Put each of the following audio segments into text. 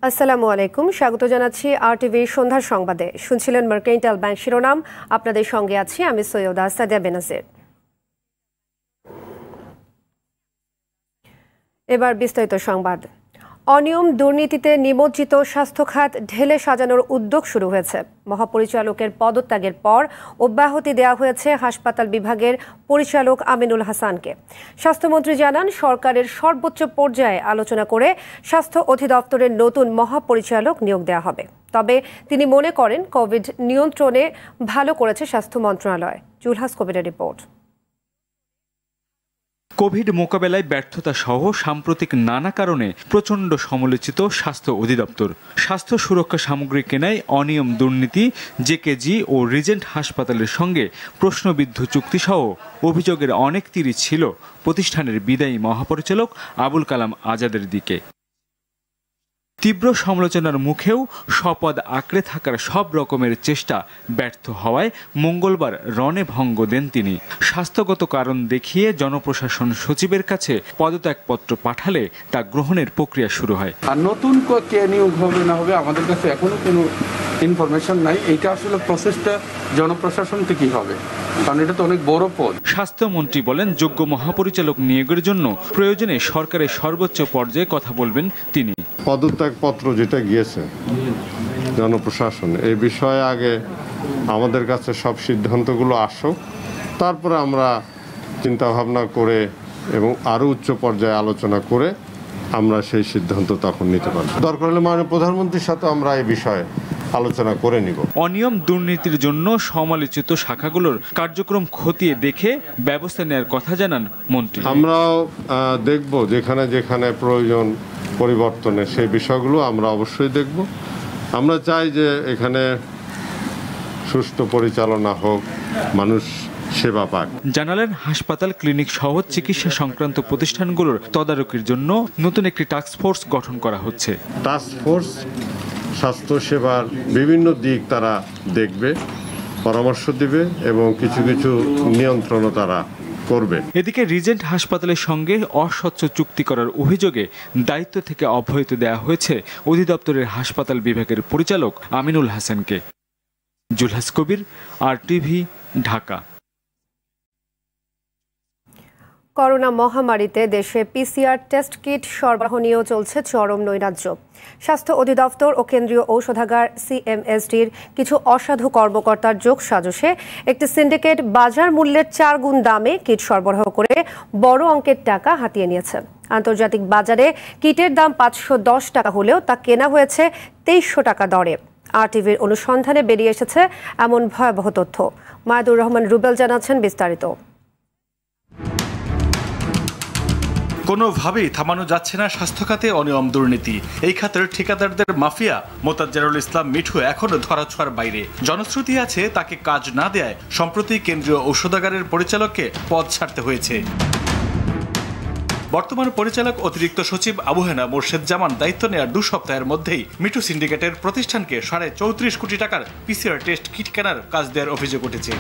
আসসালামু আলাইকুম, স্বাগত জানাচ্ছি আরটিভির সন্ধ্যার সংবাদে। শুনছিলেন মার্কেন্টাইল ব্যাংক শিরোনাম। আপনাদের সঙ্গে আছি আমি সৈয়দা সাদিয়া বেনাজির। এবার বিস্তারিত সংবাদ। অনিয়ম দুর্নীতিতে নিমজ্জিত স্বাস্থ্য খাত ঢেলে সাজানোর উদ্যোগ শুরু হয়েছে। মহাপরিচালকের পদত্যাগের পর অব্যাহতি দেওয়া হয়েছে হাসপাতাল বিভাগের পরিচালক আমিনুল হাসানকে। স্বাস্থ্যমন্ত্রী জানান, সরকারের সর্বোচ্চ পর্যায়ে আলোচনা করে স্বাস্থ্য অধিদপ্তরের নতুন মহাপরিচালক নিয়োগ দেওয়া হবে। তবে তিনি মনে করেন, কোভিড নিয়ন্ত্রণে ভালো করেছে স্বাস্থ্য মন্ত্রণালয়। জুলহাস কবিরের রিপোর্ট। কোভিড মোকাবেলায় ব্যর্থতা সহ সাম্প্রতিক নানা কারণে প্রচণ্ড সমালোচিত স্বাস্থ্য অধিদপ্তর। স্বাস্থ্য সুরক্ষা সামগ্রী কেনায় অনিয়ম দুর্নীতি, জেকেজি ও রিজেন্ট হাসপাতালের সঙ্গে প্রশ্নবিদ্ধ চুক্তি সহ অভিযোগের অনেক তিরই ছিল প্রতিষ্ঠানের বিদায়ী মহাপরিচালক আবুল কালাম আজাদের দিকে। তীব্র সমালোচনার মুখেও স্বপদ আঁকড়ে থাকার সব রকমের চেষ্টা ব্যর্থ হওয়ায় মঙ্গলবার রণে ভঙ্গ দেন তিনি। স্বাস্থ্যগত কারণ দেখিয়ে জনপ্রশাসন সচিবের কাছে পদত্যাগপত্র পাঠালে তা গ্রহণের প্রক্রিয়া শুরু হয়। আর নতুন কে নিয়োগ হবে না হবে আমাদের কাছে এখনো কোনো ইনফরমেশন নাই। এইটা আসলে প্রসেসটা জনপ্রশাসন থেকেই হবে, কারণ এটা তো অনেক বড় পদ। স্বাস্থ্যমন্ত্রী বলেন, যোগ্য মহাপরিচালক নিয়োগের জন্য প্রয়োজনে সরকারের সর্বোচ্চ পর্যায়ে কথা বলবেন তিনি। পদত্যাগপত্র যেটা গিয়েছে জনপ্রশাসন, এই বিষয়ে আগে আমাদের কাছে সব সিদ্ধান্তগুলো আসুক, তারপরে আমরা চিন্তা ভাবনা করে এবং আরও উচ্চ পর্যায়ে আলোচনা করে আমরা সেই সিদ্ধান্ত তখন নিতে পারব। দরকার হলে মাননীয় প্রধানমন্ত্রীর সাথে আমরা এই বিষয়ে আলোচনা করে নিব। অনিয়ম দুর্নীতির জন্য সমালোচিত শাখাগুলোর কার্যক্রম খতিয়ে দেখে ব্যবস্থা নেওয়ার কথা জানান মন্ত্রী। আমরাও দেখব যেখানে যেখানে প্রয়োজন পরিবর্তনের সেই বিষয়গুলো আমরা অবশ্যই দেখব। আমরা চাই যে এখানে সুষ্ঠু পরিচালনা হোক, মানুষ সেবা পাক। জানালেন, হাসপাতাল, ক্লিনিক সহ চিকিৎসা সংক্রান্ত প্রতিষ্ঠানগুলোর তদারকির জন্য নতুন একটি টাস্কফোর্স গঠন করা হচ্ছে। টাস্কফোর্স স্বাস্থ্য সেবার বিভিন্ন দিক তারা দেখবে, পরামর্শ দিবে এবং কিছু কিছু নিয়ন্ত্রণও তারা করবে। এদিকে রিজেন্ট হাসপাতালের সঙ্গে অস্বচ্ছ চুক্তি করার অভিযোগে দায়িত্ব থেকে অব্যাহতি দেওয়া হয়েছে অধিদপ্তরের হাসপাতাল বিভাগের পরিচালক আমিনুল হাসানকে। জুলহাস কবির, আরটিভি, ঢাকা। করোনা মহামারীতে দেশে পিসিআর টেস্ট কিট সরবরাহ নিয়েও চলছে চরম নৈরাজ্য। স্বাস্থ্য অধিদপ্তর ও কেন্দ্রীয় ঔষধাগার সিএমএসডির কিছু অসাধু কর্মকর্তার যোগসাজশে একটি সিন্ডিকেট বাজার মূল্যের 4 গুণ দামে কিট সরবরাহ করে বড় অঙ্কের টাকা হাতিয়ে নিয়েছে। আন্তর্জাতিক বাজারে কিটের দাম 510 টাকা হলেও তা কেনা হয়েছে 2300 টাকা দরে। আরটিভির অনুসন্ধানে বেরিয়ে এসেছে এমন ভয়াবহ তথ্য। মায়াদুর রহমান রুবেল জানাচ্ছেন বিস্তারিত। কোনোভাবেই থামানো যাচ্ছে না স্বাস্থ্য খাতে অনিয়ম দুর্নীতি। এই খাতের ঠিকাদারদের মাফিয়া মোতাজ্জেরুল ইসলাম মিঠু এখনো ধরাছোঁয়ার বাইরে। জনশ্রুতি আছে, তাকে কাজ না দেয়ায় সম্প্রতি কেন্দ্রীয় ঔষধাগারের পরিচালককে পদ ছাড়তে হয়েছে। বর্তমান পরিচালক অতিরিক্ত সচিব আবু হেনা মোর্শেদ জামান দায়িত্ব নেওয়ার 2 সপ্তাহের মধ্যেই মিঠু সিন্ডিকেটের প্রতিষ্ঠানকে 34.5 কোটি টাকার পিসিআর টেস্ট কিট কেনার কাজ দেওয়ার অভিযোগ উঠেছে।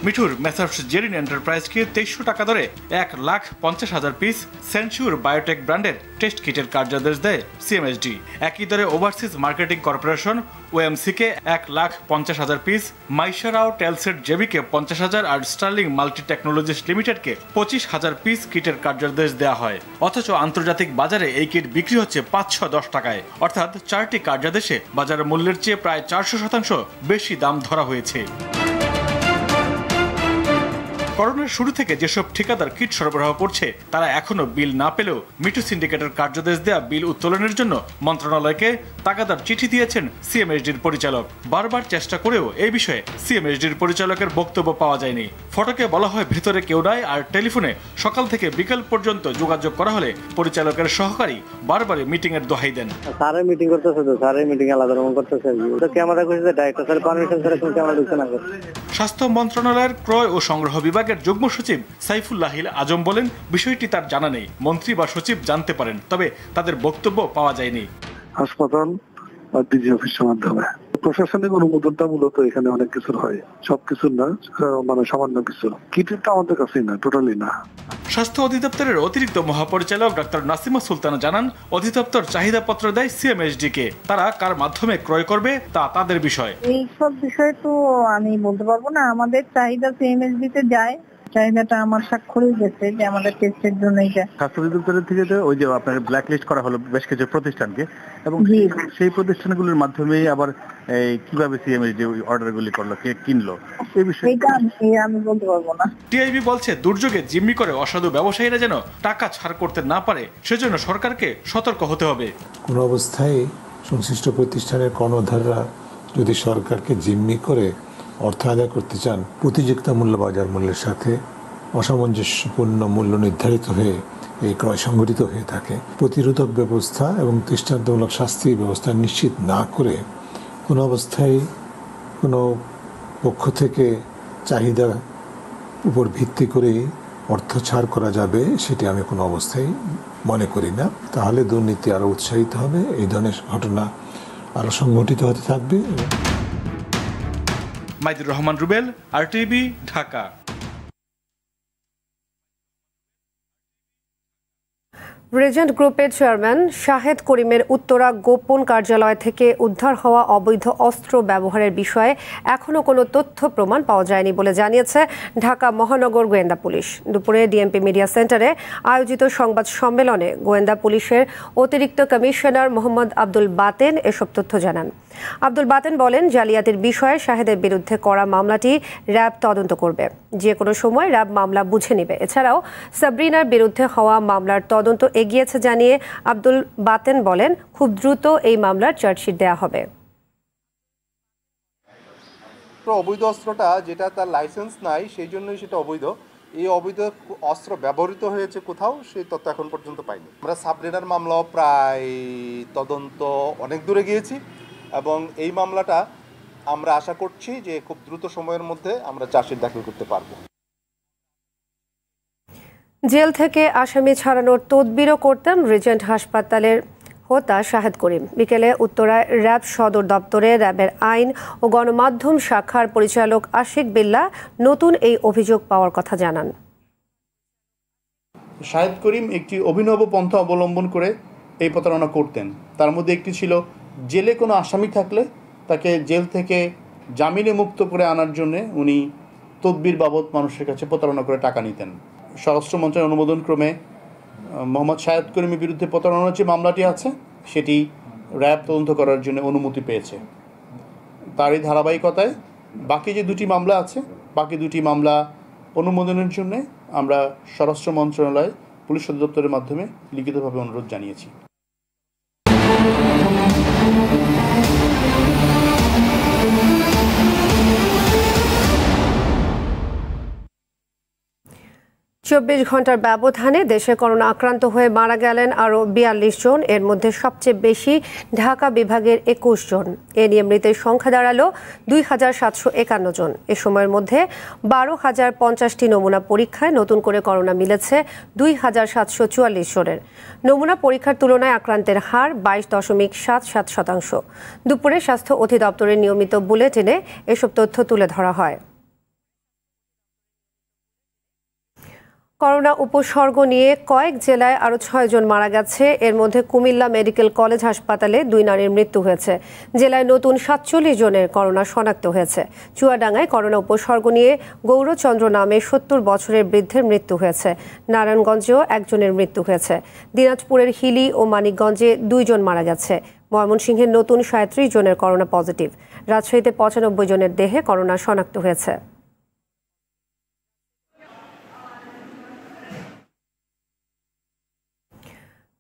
মিঠুর মেসার্স জেরিন এন্টারপ্রাইজকে 2300 টাকা দরে 1,50,000 পিস সেনশিওর বায়োটেক ব্র্যান্ডের টেস্ট কিটের কার্যাদেশ দেয় সিএমএসডি। একই দরে ওভারসিজ মার্কেটিং কর্পোরেশন ওএমসিকে 1,50,000 পিস, মাইশারাও টেলসেট জেবিকে 50,000 আর স্টার্লিং মাল্টি টেকনোলজিস লিমিটেডকে 25,000 পিস কিটের কার্যাদেশ দেওয়া হয়। অথচ আন্তর্জাতিক বাজারে এই কিট বিক্রি হচ্ছে 510 টাকায়, অর্থাৎ 4টি কার্যাদেশে বাজারের মূল্যের চেয়ে প্রায় 400% বেশি দাম ধরা হয়েছে। করোনার শুরু থেকে যেসব ঠিকাদার কিট সরবরাহ করছে তারা এখনো বিল না পেলেও মিঠু সিন্ডিকেটের কার্যাদেশ দেয়া বিল উত্তোলনের জন্য মন্ত্রণালয়কে তাগাদার চিঠি দিয়েছেন সিএমএসডির পরিচালক। বারবার চেষ্টা করেও এই বিষয়ে সিএমএসডির পরিচালকের বক্তব্য পাওয়া যায়নি। ফটকে বলা হয় ভেতরে কেউ নাই, আর টেলিফোনে সকাল থেকে বিকেল পর্যন্ত যোগাযোগ করা হলে পরিচালকের সহকারী বারবারই মিটিং এর দোহাই দেন। স্যারে মিটিং করতেছে, তো স্যারে মিটিং আলাদা রকম করতেছে, তো ক্যামেরা কইছে ডাইরেক্টর স্যার পারমিশন ছাড়া কোনো ক্যামেরা ঢুকতে না করে। স্বাস্থ্য মন্ত্রণালয়ের ক্রয় ও সংগ্রহ বিভাগের যুগ্ম সচিব সাইফুল্লাহ আজম বলেন, বিষয়টি তার জানা নেই, মন্ত্রী বা সচিব জানতে পারেন, তবে তাদের বক্তব্য পাওয়া যায়নি। হাসপাতাল বা ডিজি অফিসের মাধ্যমে প্রশাসনিক অনুমোদনটা মূলত এখানে অনেক কিছুর হয়, সবকিছু না, মানে সামান্য কিছু। কিটটা আমাদের কাছে না, টোটালি না। স্বাস্থ্য অধিদপ্তরের অতিরিক্ত মহাপরিচালক ডক্টর নাসিমা সুলতানা জানান, অধিদপ্তর চাহিদাপত্র দেয় সিএমএসডি কে। তারা কার মাধ্যমে ক্রয় করবে তা তাদের বিষয়। এই সব বিষয় তো আমি বলতে পারবো না। আমাদের চাহিদা সিএমএসডি তে যায়, চাহিদাটা আমার স্বাক্ষরই গেছে যে আমাদের টেস্টের জন্য এটা। স্বাস্থ্য অধিদপ্তরের থেকে ওই যে আপনার ব্ল্যাক লিস্ট করা হলো বেশ কিছু প্রতিষ্ঠানকে, এবং সেই প্রতিষ্ঠানগুলোর মাধ্যমে আবার কিভাবে সিএমএসডি অর্ডারগুলি করলো, কে কিনলো, এই বিষয়ে আমি বলতে পারবো না। টিআইবি বলছে, দুর্যোগে জিম্মি করে অসাধু ব্যবসায়ীরা যেন টাকা ছাড় করতে না পারে, সেজন্য সরকারকে সতর্ক হতে হবে। কোনো অবস্থায় সংশ্লিষ্ট প্রতিষ্ঠানের কর্ণধাররা যদি সরকারকে জিম্মি করে অর্থ আদায় করতে চান, প্রতিযোগিতা মূল্য বাজার মূল্যের সাথে অসামঞ্জস্যপূর্ণ মূল্য নির্ধারিত হয়ে এই ক্রয় সংঘটিত হয়ে থাকে। প্রতিরোধক ব্যবস্থা এবং দৃষ্টান্তমূলক শাস্তি ব্যবস্থা নিশ্চিত না করে কোনো অবস্থায় কোনো পক্ষ থেকে চাহিদা উপর ভিত্তি করেই অর্থ ছাড় করা যাবে, সেটি আমি কোনো অবস্থায় মনে করি না। তাহলে দুর্নীতি আরও উৎসাহিত হবে, এই ধরনের ঘটনা আরও সংঘটিত হতে থাকবে। মাইদুর রহমান রুবেল, RTB, ঢাকা। রিজেন্ট গ্রুপের চেয়ারম্যান শাহেদ করিমের উত্তরা গোপন কার্যালয় থেকে উদ্ধার হওয়া অবৈধ অস্ত্র ব্যবহারের বিষয়ে এখনও কোনো তথ্য প্রমাণ পাওয়া যায়নি বলে জানিয়েছে ঢাকা মহানগর গোয়েন্দা পুলিশ। দুপুরে ডিএমপি মিডিয়া সেন্টারে আয়োজিত সংবাদ সম্মেলনে গোয়েন্দা পুলিশের অতিরিক্ত কমিশনার মোহাম্মদ আব্দুল বাতেন এসব তথ্য জানান। আব্দুল বাতেন বলেন, জালিয়াতির বিষয়ে শাহেদের বিরুদ্ধে করা মামলাটি র্যাব তদন্ত করবে, যে কোনো সময় র্যাব মামলা বুঝে নেবে। এছাড়াও সাবরিনার বিরুদ্ধে হওয়া মামলার তদন্ত এগিয়েছে জানিয়ে আব্দুল বাতেন বলেন, খুব দ্রুত এই মামলার চার্জশিট দেওয়া হবে। অবৈধ অস্ত্রটা যেটা তার লাইসেন্স নাই, সেই জন্যই সেটা অবৈধ। এই অবৈধ অস্ত্র ব্যবহৃত হয়েছে কোথাও, সেই তথ্য এখন পর্যন্ত পাইনি। আমরা সাবরিনার মামলাও প্রায় তদন্ত অনেক দূরে গিয়েছি, এবং এই মামলাটা আমরা আশা করছি যে খুব দ্রুত সময়ের মধ্যে আমরা চার্জশিট দাখিল করতে পারবো। জেল থেকে আসামি ছাড়ানোর তদবিরও করতেন রিজেন্ট হাসপাতালের হোতা শাহেদ করিম। বিকেলে উত্তরায় র্যাব সদর দপ্তরে র্যাবের আইন ও গণমাধ্যম শাখার পরিচালক আশিক বিল্লাহ নতুন এই অভিযোগ পাওয়ার কথা জানান। শাহেদ করিম একটি অভিনব পন্থা অবলম্বন করে এই প্রতারণা করতেন। তার মধ্যে একটি ছিল, জেলে কোনো আসামি থাকলে তাকে জেল থেকে জামিনে মুক্ত করে আনার জন্য উনি তদবির বাবদ মানুষের কাছে প্রতারণা করে টাকা নিতেন। স্বরাষ্ট্র মন্ত্রণালয়ের অনুমোদন ক্রমে মোহাম্মদ শাহেদ করিমের বিরুদ্ধে প্রতারণার যে মামলাটি আছে, সেটি র্যাব তদন্ত করার জন্য অনুমতি পেয়েছে। তারই ধারাবাহিকতায় বাকি যে দুটি মামলা আছে, বাকি দুটি মামলা অনুমোদনের জন্য আমরা স্বরাষ্ট্র মন্ত্রণালয় পুলিশ অধিদপ্তরের মাধ্যমে লিখিতভাবে অনুরোধ জানিয়েছি। চব্বিশ ঘন্টার ব্যবধানে দেশে করোনা আক্রান্ত হয়ে মারা গেলেন আরও 42 জন। এর মধ্যে সবচেয়ে বেশি ঢাকা বিভাগের 21 জন। এ নিয়ে মৃতের সংখ্যা দাঁড়ালো 2751 জন। এ সময়ের মধ্যে 12,050টি নমুনা পরীক্ষায় নতুন করে করোনা মিলেছে 2,744 জনের। নমুনা পরীক্ষার তুলনায় আক্রান্তের হার 22.77%। দুপুরে স্বাস্থ্য অধিদপ্তরের নিয়মিত বুলেটিনে এসব তথ্য তুলে ধরা হয়। করোনা উপসর্গ নিয়ে কয়েক জেলায় আরও 6 জন মারা গেছে। এর মধ্যে কুমিল্লা মেডিকেল কলেজ হাসপাতালে 2 নারীর মৃত্যু হয়েছে। জেলায় নতুন 47 জনের করোনা শনাক্ত হয়েছে। চুয়াডাঙ্গায় করোনা উপসর্গ নিয়ে গৌরচন্দ্র নামে 70 বছরের বৃদ্ধের মৃত্যু হয়েছে। নারায়ণগঞ্জেও একজনের মৃত্যু হয়েছে। দিনাজপুরের হিলি ও মানিকগঞ্জে 2 জন মারা গেছে। ময়মনসিংহের নতুন 37 জনের করোনা পজিটিভ। রাজশাহীতে 95 জনের দেহে করোনা শনাক্ত হয়েছে।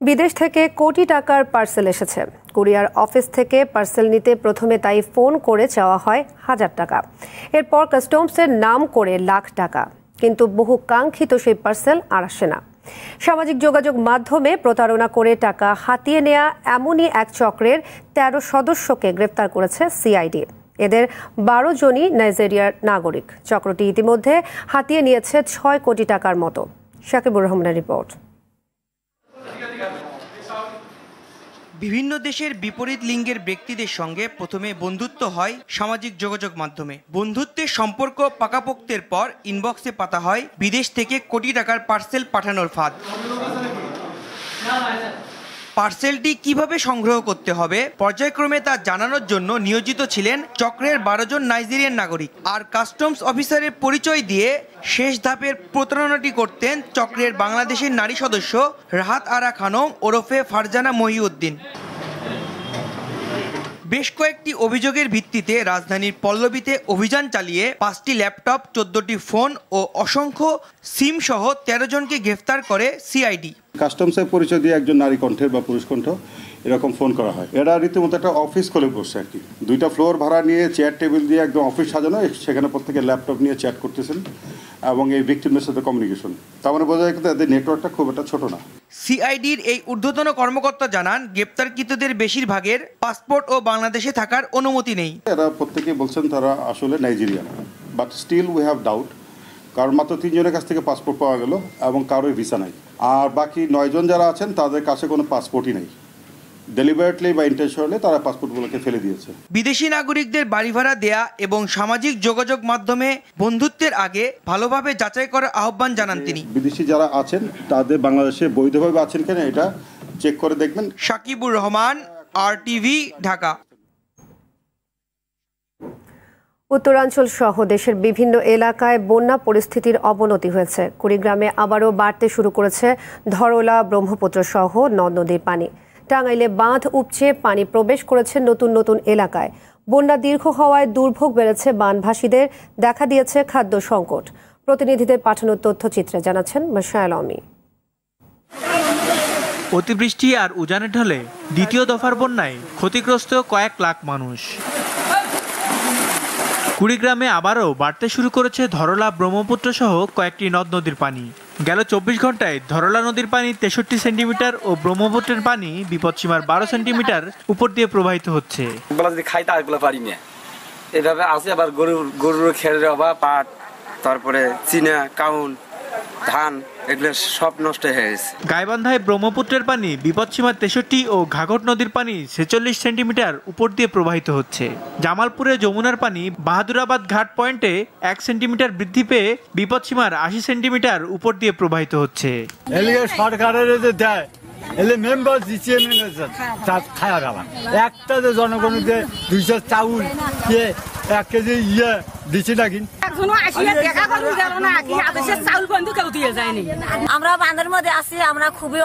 বিদেশ থেকে কোটি টাকার পার্সেল এসেছে। কুরিয়ার অফিস থেকে পার্সেল নিতে প্রথমে তাই ফোন করে চাওয়া হয় 1000 টাকা, এরপর কাস্টমসের নাম করে লাখ টাকা। কিন্তু বহু কাঙ্ক্ষিত সেই পার্সেল আর আসে না। সামাজিক যোগাযোগ মাধ্যমে প্রতারণা করে টাকা হাতিয়ে নেয়া এমনই এক চক্রের 13 সদস্যকে গ্রেফতার করেছে সিআইডি। এদের 12 জনই নাইজেরিয়ার নাগরিক। চক্রটি ইতিমধ্যে হাতিয়ে নিয়েছে 6 কোটি টাকার মতো। শাকিবুর রহমানের রিপোর্ট। বিভিন্ন দেশের বিপরীত লিঙ্গের ব্যক্তিদের সঙ্গে প্রথমে বন্ধুত্ব হয় সামাজিক যোগাযোগ মাধ্যমে। বন্ধুত্বের সম্পর্ক পাকাপোক্তের পর ইনবক্সে পাতা হয় বিদেশ থেকে কোটি টাকার পার্সেল পাঠানোর ফাঁদ। পার্সেলটি কিভাবে সংগ্রহ করতে হবে পর্যায়ক্রমে তা জানানোর জন্য নিয়োজিত ছিলেন চক্রের 12 জন নাইজেরিয়ান নাগরিক। আর কাস্টমস অফিসারের পরিচয় দিয়ে শেষ ধাপের প্রতারণাটি করতেন চক্রের বাংলাদেশের নারী সদস্য রাহাত আরা খানম ওরফে ফারজানা মহিউদ্দিন। বেশ কয়েকটি অভিযোগের ভিত্তিতে রাজধানীর পল্লবীতে অভিযান চালিয়ে 5টি ল্যাপটপ, 14টি ফোন ও অসংখ্য সিম সহ 13 জনকে গ্রেফতার করে সিআইডি। কাস্টমসের পরিচয় দিয়ে একজন নারী কণ্ঠের বা পুরুষ কণ্ঠ এরকম ফোন করা হয়। এরা রীতিমতো একটা অফিস খুলে বসছে আর কি, 2টা ফ্লোর ভাড়া নিয়ে চেয়ার টেবিল দিয়ে একদম অফিস সাজানো, সেখানে প্রত্যেকে ল্যাপটপ নিয়ে চ্যাট করতেছেন এবং এই ভিকটিমের সাথে কমিউনিকেশন। তার মানে বোঝা যায় কিন্তু এদের নেটওয়ার্কটা খুব একটা ছোট না। সিআইডির এই ঊর্ধ্বতন কর্মকর্তা জানান, গ্রেপ্তারকৃতদের বেশিরভাগের পাসপোর্ট ও বাংলাদেশে থাকার অনুমতি নেই। এরা প্রত্যেকেই বলছেন তারা আসলে Nigerian, but still we have doubt, কারণ মাত্র 3 জনের কাছ থেকে পাসপোর্ট পাওয়া গেল এবং কারোর ভিসা নাই। আর বাকি 9 জন যারা আছেন তাদের কাছে কোনো পাসপোর্টই নেই। ডেলিবারেটলি বা ইন্টেনশনালি তারা পাসপোর্টগুলোকে ফেলে দিয়েছে। বিদেশি নাগরিকদের বাড়ি ভাড়া দেয়া এবং সামাজিক যোগাযোগ মাধ্যমে বন্ধুত্বের আগে ভালোভাবে যাচাই করার আহ্বান জানান তিনি। বিদেশি যারা আছেন তাদের বাংলাদেশে বৈধভাবে আছেন কিনা এটা চেক করে দেখবেন। সাকিবুর রহমান, RTV, ঢাকা। উত্তরাঞ্চল সহ দেশের বিভিন্ন এলাকায় বন্যা পরিস্থিতির অবনতি হয়েছে। কুড়িগ্রামে আবারও বাড়তে শুরু করেছে ধরলা, ব্রহ্মপুত্র সহ নদ নদীর পানি। টাঙ্গাইলে বাঁধ উপচে পানি প্রবেশ করেছে নতুন নতুন এলাকায়। বন্যা দীর্ঘ হওয়ায় দুর্ভোগ বেড়েছে বানভাসীদের, দেখা দিয়েছে খাদ্য সংকট। প্রতিনিধিদের পাঠানো তথ্যচিত্রে জানাচ্ছেন মাশায়েল আলমী। অতিবৃষ্টি আর উজানের ঢলে দ্বিতীয় দফার বন্যায় ক্ষতিগ্রস্ত কয়েক লাখ মানুষ। কুড়িগ্রামে আবারও বাড়তে শুরু করেছে ধরলা, ব্রহ্মপুত্র সহ কয়েকটি নদ নদীর পানি। গেল 24 ঘন্টায় ধরলা নদীর পানি 63 সেন্টিমিটার ও ব্রহ্মপুত্রের পানি বিপদসীমার 12 সেন্টিমিটার উপর দিয়ে প্রবাহিত হচ্ছে। যদি খাই তারগুলো পারি না, এভাবে আছে। আবার গরুর খেরের অভাব, পাট, তারপরে চিনা, কাউন, ধান, এগুলো সব নষ্ট হয়ে গেছে। গাইবান্ধায় ব্রহ্মপুত্রের পানি বিপদসীমা 63 ও ঘাঘট নদীর পানি 46 সেন্টিমিটার উপর দিয়ে প্রবাহিত হচ্ছে। জামালপুরে যমুনার পানি বাহাদুরাবাদ ঘাট পয়েন্টে 1 সেন্টিমিটার বৃদ্ধি পেয়ে বিপদসীমার 80 সেন্টিমিটার উপর দিয়ে প্রবাহিত হচ্ছে। সরকারের দেয় এলে মেম্বার দিচ্ছে খায়া গেলাম একটা যে জনগণের যে 200 চাউল 1 কেজি দিচ্ছে নাকি আমরা বাঁধের মধ্যে আছি, আমরা খুবই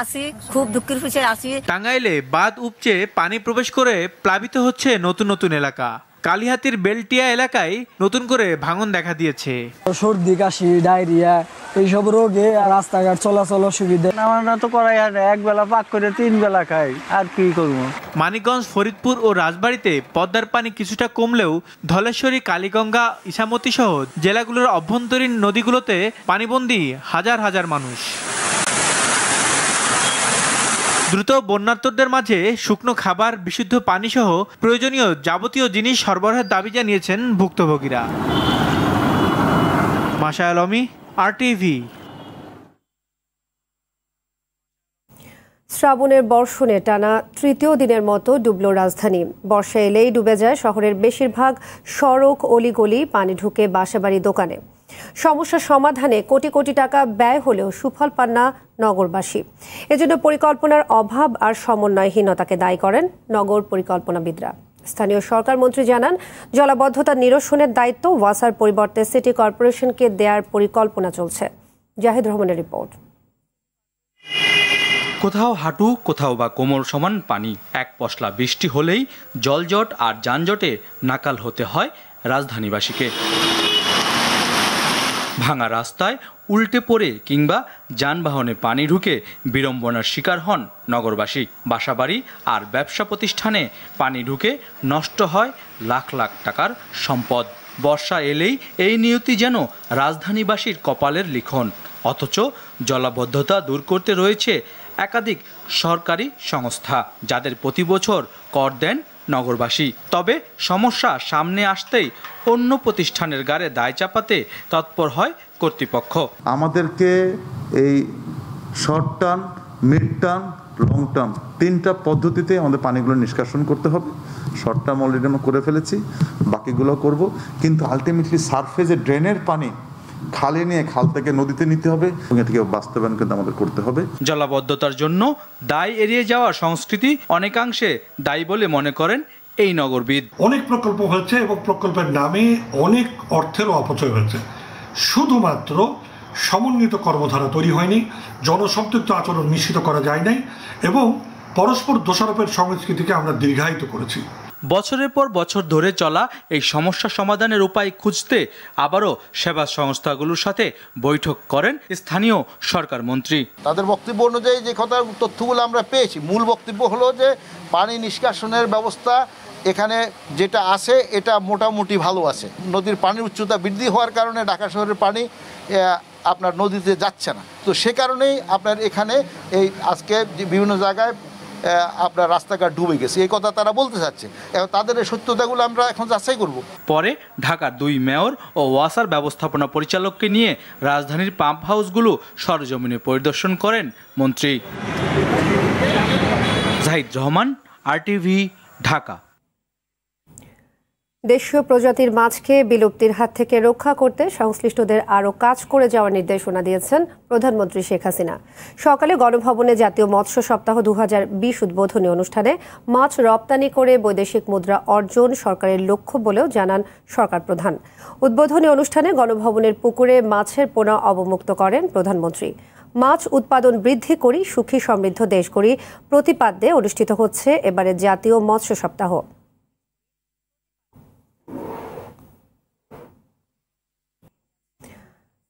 আছি, খুব দুঃখের পিছিয়ে আছি। টাঙ্গাইলে বাঁধ উপচে পানি প্রবেশ করে প্লাবিত হচ্ছে নতুন নতুন এলাকা। কালিহাতির বেলটিয়া এলাকায় নতুন করে ভাঙন দেখা দিয়েছে। সর্দি, কাশি, ডায়রিয়া এইসব রোগে রাস্তাঘাট চলাচল অসুবিধা। আমরা তো করাই আর একবেলা পাক করে 3 বেলা খাই, আর কি করবো। মানিকগঞ্জ, ফরিদপুর ও রাজবাড়ীতে পদ্মার পানি কিছুটা কমলেও ধলেশ্বরী, কালীগঙ্গা, ইছামতি সহ জেলাগুলোর অভ্যন্তরীণ নদীগুলোতে পানিবন্দী হাজার হাজার মানুষ। দ্রুত বন্যার্তদের মাঝে শুকনো খাবার, বিশুদ্ধ পানি সহ প্রয়োজনীয় যাবতীয় জিনিস সরবরাহের দাবি জানিয়েছেন ভুক্তভোগীরা। মাশায়েল আলমী, RTV। শ্রাবণের বর্ষণে টানা তৃতীয় দিনের মতো ডুবল রাজধানী। বর্ষা এলেই ডুবে যায় শহরের বেশিরভাগ সড়ক, অলিগলি, পানি ঢুকে বাসাবাড়ি, দোকানে। সমস্যা সমাধানে কোটি কোটি টাকা ব্যয় হলেও সুফল পান না নগরবাসী। এজন্য পরিকল্পনার অভাব আর সমন্বয়হীনতাকে দায়ী করেন নগর পরিকল্পনাবিদরা। স্থানীয় সরকার মন্ত্রী জানান, জলাবদ্ধতা নিরসনের দায়িত্ব ওয়াসার পরিবর্তে সিটি কর্পোরেশনকে দেওয়ার পরিকল্পনা চলছে। জাহিদ রহমানের রিপোর্ট। কোথাও হাঁটু, কোথাও বা কোমর সমান পানি। এক পশলা বৃষ্টি হলেই জলজট আর যানজটে নাকাল হতে হয় রাজধানীবাসীকে। ভাঙা রাস্তায় উল্টে পড়ে কিংবা যানবাহনে পানি ঢুকে বিড়ম্বনার শিকার হন নগরবাসী। বাসাবাড়ি আর ব্যবসা প্রতিষ্ঠানে পানি ঢুকে নষ্ট হয় লাখ লাখ টাকার সম্পদ। বর্ষা এলেই এই নিয়তি যেন রাজধানীবাসীর কপালের লিখন। অথচ জলাবদ্ধতা দূর করতে রয়েছে একাধিক সরকারি সংস্থা, যাদের প্রতি বছর কর দেন নগরবাসী। তবে সমস্যা সামনে আসতেই অন্য প্রতিষ্ঠানের গাড়ে দায় চাপাতে তৎপর হয় কর্তৃপক্ষ। আমাদেরকে এই short term, mid term long term 3টা পদ্ধতিতে আমাদের পানিগুলো নিষ্কাশন করতে হবে। শর্ট টার্ম অলরেডি আমরা করে ফেলেছি, বাকিগুলো করব, কিন্তু আলটিমেটলি সারফেসে ড্রেনের পানি খালে নিয়ে খাল থেকে নদীতে নিতে হবে এবং এটাকে বাস্তবায়ন কিন্তু আমাদের করতে হবে। জলাবদ্ধতার জন্য দায় এড়িয়ে যাওয়া সংস্কৃতি অনেকাংশে দায়ী বলে মনে করেন এই নগরবিদ। অনেক প্রকল্প হয়েছে এবং প্রকল্পের নামে অনেক অর্থেরও অপচয় হয়েছে, শুধুমাত্র সমন্বিত কর্মধারা তৈরি হয়নি, জনসম্পৃক্ত আচরণ নিশ্চিত করা যায় নাই এবং পরস্পর দোষারোপের সংস্কৃতিকে আমরা দীর্ঘায়িত করেছি। বছরের পর বছর ধরে চলা এই সমস্যা সমাধানের উপায় খুঁজতে আবারও সেবা সংস্থাগুলোর সাথে বৈঠক করেন স্থানীয় সরকার মন্ত্রী। তাদের বক্তব্য অনুযায়ী যে কথার তথ্যগুলো আমরা পেয়েছি, মূল বক্তব্য হলো যে পানি নিষ্কাশনের ব্যবস্থা এখানে যেটা আছে এটা মোটামুটি ভালো আছে। নদীর পানির উচ্চতা বৃদ্ধি হওয়ার কারণে ঢাকা শহরের পানি আপনার নদীতে যাচ্ছে না, তো সে কারণেই আপনার এখানে এই আজকে বিভিন্ন জায়গায় আপনার রাস্তাঘাট ডুবে গেছে, এই কথা তারা বলতে চাচ্ছে। তাদের এই সত্যতাগুলো আমরা এখন যাচাই করব। পরে ঢাকার 2 মেয়র ও ওয়াসার ব্যবস্থাপনা পরিচালককে নিয়ে রাজধানীর পাম্প হাউসগুলো সরজমিনে পরিদর্শন করেন মন্ত্রী। জাহিদ রহমান, RTV, ঢাকা। দেশীয় প্রজাতির মাছকে বিলুপ্তির হাত থেকে রক্ষা করতে সংশ্লিষ্টদের আরও কাজ করে যাওয়ার নির্দেশনা দিয়েছেন প্রধানমন্ত্রী শেখ হাসিনা। সকালে গণভবনে জাতীয় মৎস্য সপ্তাহ 2020 উদ্বোধনী অনুষ্ঠানে মাছ রপ্তানি করে বৈদেশিক মুদ্রা অর্জন সরকারের লক্ষ্য বলেও জানান সরকার প্রধান। উদ্বোধনী অনুষ্ঠানে গণভবনের পুকুরে মাছের পোনা অবমুক্ত করেন প্রধানমন্ত্রী। মাছ উৎপাদন বৃদ্ধি করি, সুখী সমৃদ্ধ দেশ করি প্রতিপাদ্যে অনুষ্ঠিত হচ্ছে এবারে জাতীয় মৎস্য সপ্তাহ।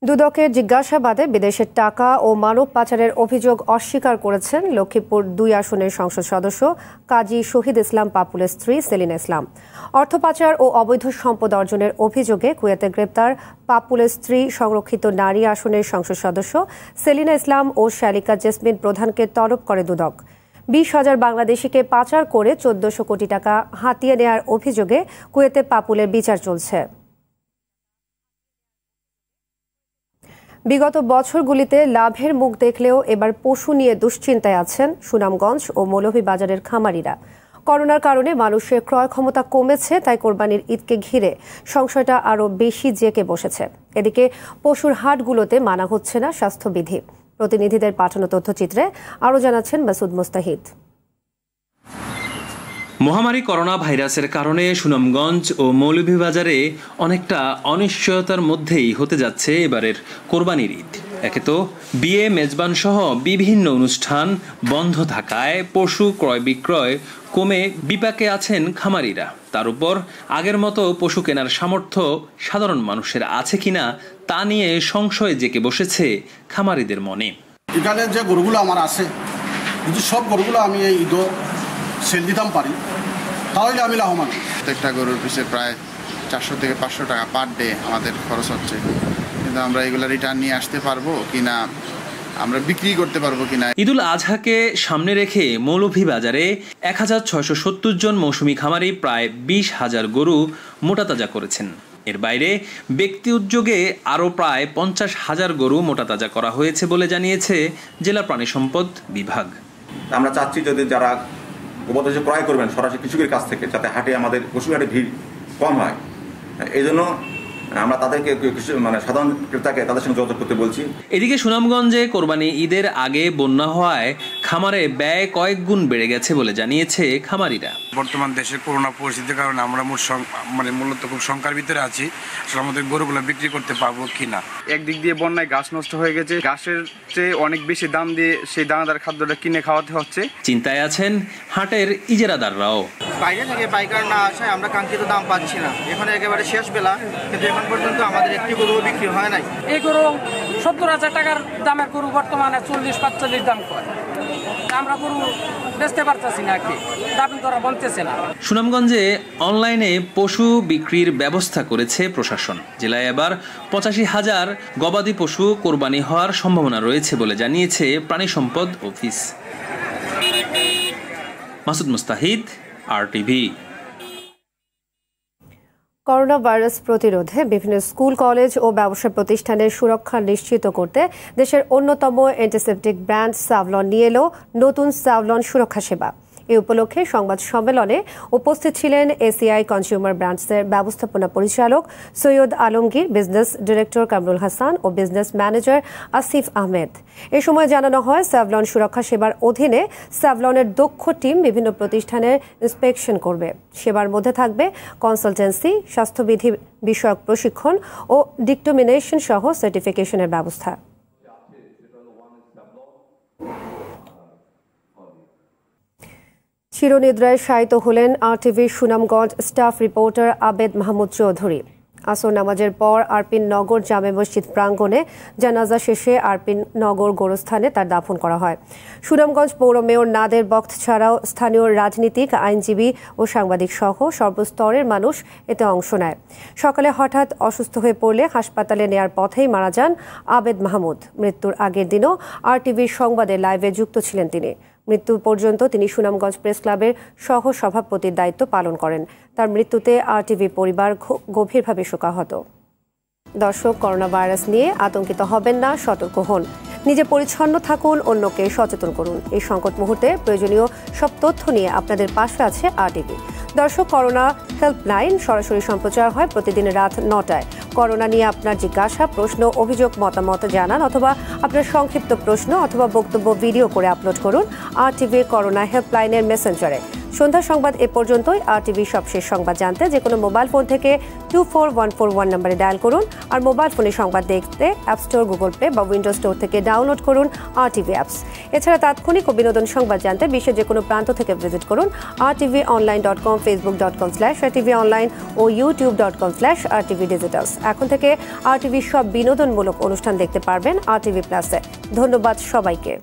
দুদকের জিজ্ঞাসাবাদে বিদেশের টাকা ও মানব পাচারের অভিযোগ অস্বীকার করেছেন লক্ষ্মীপুর 2 আসনের সংসদ সদস্য কাজী শহীদ ইসলাম পাপুলের স্ত্রী সেলিনা ইসলাম। অর্থ পাচার ও অবৈধ সম্পদ অর্জনের অভিযোগে কুয়েতে গ্রেপ্তার পাপুলের স্ত্রী সংরক্ষিত নারী আসনের সংসদ সদস্য সেলিনা ইসলাম ও শালিকা জেসমিন প্রধানকে তলব করে দুদক। 20,000 বাংলাদেশিকে পাচার করে 1400 কোটি টাকা হাতিয়ে নেওয়ার অভিযোগে কুয়েতে পাপুলের বিচার চলছে। বিগত বছরগুলিতে লাভের মুখ দেখলেও এবার পশু নিয়ে দুশ্চিন্তায় আছেন সুনামগঞ্জ ও মৌলভীবাজারের খামারিরা। করোনার কারণে মানুষের ক্রয় ক্ষমতা কমেছে, তাই কোরবানির ঈদকে ঘিরে সংশয়টা আরও বেশি জেঁকে বসেছে। এদিকে পশুর হাটগুলোতে মানা হচ্ছে না স্বাস্থ্যবিধি। প্রতিনিধিদের পাঠানো তথ্যচিত্রে আরও জানাচ্ছেন মাসুদ মুস্তাহিদ। মহামারী করোনা ভাইরাসের কারণে সুনামগঞ্জ ও মৌলভীবাজারে অনেকটা অনিশ্চয়তার মধ্যেই হতে যাচ্ছে এবারের কোরবানির ঈদ। একে তো বিয়ে, মেজবান সহ বিভিন্ন অনুষ্ঠান বন্ধ থাকায় পশু ক্রয় বিক্রয় কমে বিপাকে আছেন খামারিরা। তার উপর আগের মতো পশু কেনার সামর্থ্য সাধারণ মানুষের আছে কিনা তা নিয়ে সংশয় জেঁকে বসেছে খামারিদের মনে। এখানে যে গরুগুলো আমার আছে, যদি সব গরুগুলো আমি এই ঈদও সেল দিতাম পারি তাহলে আমি লাভবান। প্রত্যেকটা গরুর পিছিয়ে প্রায় 400 থেকে 500 টাকা পার ডে আমাদের খরচ হচ্ছে, কিন্তু আমরা এগুলো রিটার্ন নিয়ে আসতে পারবো কিনা, আমরা বিক্রি করতে পারবো কিনা। ঈদুল আজহাকে সামনে রেখে মৌলভীবাজারে 1670 জন মৌসুমী খামারি প্রায় 20,000 গরু মোটাতাজা করেছেন। এর বাইরে ব্যক্তি উদ্যোগে আরও প্রায় 50,000 গরু মোটাতাজা করা হয়েছে বলে জানিয়েছে জেলা প্রাণী সম্পদ বিভাগ। আমরা চাচ্ছি যদি যারা গোবর ক্রয় করবেন সরাসরি কৃষকের কাছ থেকে, যাতে হাটে আমাদের পশুহাটে ভিড় কম হয়, এই জন্য আমরা তাদেরকে সাধারণ ক্রেতাকে তাদের সঙ্গে যোগাযোগ করতে বলছি। এদিকে সুনামগঞ্জে কোরবানি ঈদের আগে বন্যা হওয়ায় খামারে ব্যয় কয়েক গুণ বেড়ে গেছে বলে জানিয়েছে খামারিরা। বর্তমান দেশের করোনা পরিস্থিতির কারণে আমরা মূলত খুব শঙ্কার ভিতরে আছি, আমাদের গরুগুলো বিক্রি করতে পারবো কিনা। একদিক দিয়ে বন্যায় ঘাস নষ্ট হয়ে গেছে, ঘাসের চেয়ে অনেক বেশি দাম দিয়ে সেই দানাদার খাদ্যটা কিনে খাওয়াতে হচ্ছে। চিন্তায় আছেন হাটের ইজারাদাররাও। বাইরে থেকে পাইকার না আসায় আমরা কাঙ্ক্ষিত দাম পাচ্ছি না। এখানে একেবারে শেষ বেলা, কিন্তু এখন পর্যন্ত আমাদের একটি গরু বিক্রি হয় নাই। এই গরু 70,000 টাকার দামের গরু বর্তমানে 40-45 দাম করে। আমরা গরু বেচতে পারতেছি না, কি দাবি করা বলতেছে না। সুনামগঞ্জে অনলাইনে পশু বিক্রির ব্যবস্থা করেছে প্রশাসন। জেলায় এবার 85,000 গবাদি পশু কোরবানি হওয়ার সম্ভাবনা রয়েছে বলে জানিয়েছে প্রাণী সম্পদ office. Masud Mustahid, RTV। Corona virus প্রতিরোধে বিভিন্ন স্কুল কলেজ ও ব্যবসা প্রতিষ্ঠানের সুরক্ষা নিশ্চিত করতে দেশের অন্যতম অ্যান্টিসেপটিক ব্র্যান্ড স্যাভলন নিয়ে এলো নতুন স্যাভলন সুরক্ষা সেবা। এই উপলক্ষে সংবাদ সম্মেলনে উপস্থিত ছিলেন এসিআই কনজিউমার ব্র্যান্ডসের ব্যবস্থাপনা পরিচালক সৈয়দ আলমগীর, বিজনেস ডিরেক্টর কামরুল হাসান ও বিজনেস ম্যানেজার আসিফ আহমেদ। এ সময় জানানো হয়, স্যাভলন সুরক্ষা সেবার অধীনে স্যাভলনের দক্ষ টিম বিভিন্ন প্রতিষ্ঠানের ইন্সপেকশন করবে। সেবার মধ্যে থাকবে কনসালটেন্সি, স্বাস্থ্যবিধি বিষয়ক প্রশিক্ষণ ও ডিক্টোমিনেশন সহ সার্টিফিকেশনের ব্যবস্থা। চিরনিদ্রায় শায়িত হলেন আরটিভির সুনামগঞ্জ স্টাফ রিপোর্টার আবেদ মাহমুদ চৌধুরী। আসর নামাজের পর আরপিন নগর জামে মসজিদ প্রাঙ্গণে জানাজা শেষে আরপিন নগর গোরস্থানে তার দাফন করা হয়। সুনামগঞ্জ পৌর মেয়র নাদের বক্ত ছাড়াও স্থানীয় রাজনীতিক, আইনজীবী ও সাংবাদিক সহ সর্বস্তরের মানুষ এতে অংশ নেয়। সকালে হঠাৎ অসুস্থ হয়ে পড়লে হাসপাতালে নেয়ার পথেই মারা যান আবেদ মাহমুদ। মৃত্যুর আগের দিনও আরটিভির সংবাদে লাইভে যুক্ত ছিলেন তিনি। মৃত্যু পর্যন্ত তিনি সুনামগঞ্জ প্রেস ক্লাবের সহ সভাপতির দায়িত্ব পালন করেন। তার মৃত্যুতে আরটিভি পরিবার গভীরভাবে শোকাহত। দর্শক, করোনা ভাইরাস নিয়ে আতঙ্কিত হবেন না, সতর্ক হন। নিজে পরিচ্ছন্ন থাকুন, অন্যকে সচেতন করুন। এই সংকট মুহূর্তে প্রয়োজনীয় সব তথ্য নিয়ে আপনাদের পাশে আছে আরটিভি। দর্শক, করোনা হেল্পলাইন সরাসরি সম্প্রচার হয় প্রতিদিন রাত 9টায়। করোনা নিয়ে আপনার জিজ্ঞাসা, প্রশ্ন, অভিযোগ, মতামত জানান অথবা আপনার সংক্ষিপ্ত প্রশ্ন অথবা বক্তব্য ভিডিও করে আপলোড করুন আরটিভির করোনা হেল্পলাইনের মেসেঞ্জারে। সন্ধ্যা সংবাদ এ পর্যন্তই। আরটিভির সবশেষ সংবাদ জানতে যে কোনো মোবাইল ফোন থেকে 24141 নম্বরে ডায়াল করুন। আর মোবাইল ফোনে সংবাদ দেখতে অ্যাপ স্টোর, গুগল প্লে বা উইন্ডোজ স্টোর থেকে ডাউনলোড করুন আরটিভি অ্যাপস। এছাড়া তাৎক্ষণিক ও বিনোদন সংবাদ জানতে বিশ্বের যে কোনো প্রান্ত থেকে ভিজিট করুন rtvonline.com, facebook.com/rtvonline ও youtube.com/rtvdigitals। এখন থেকে আরটিভির সব বিনোদনমূলক অনুষ্ঠান দেখতে পারবেন আরটিভি প্লাসে। ধন্যবাদ সবাইকে।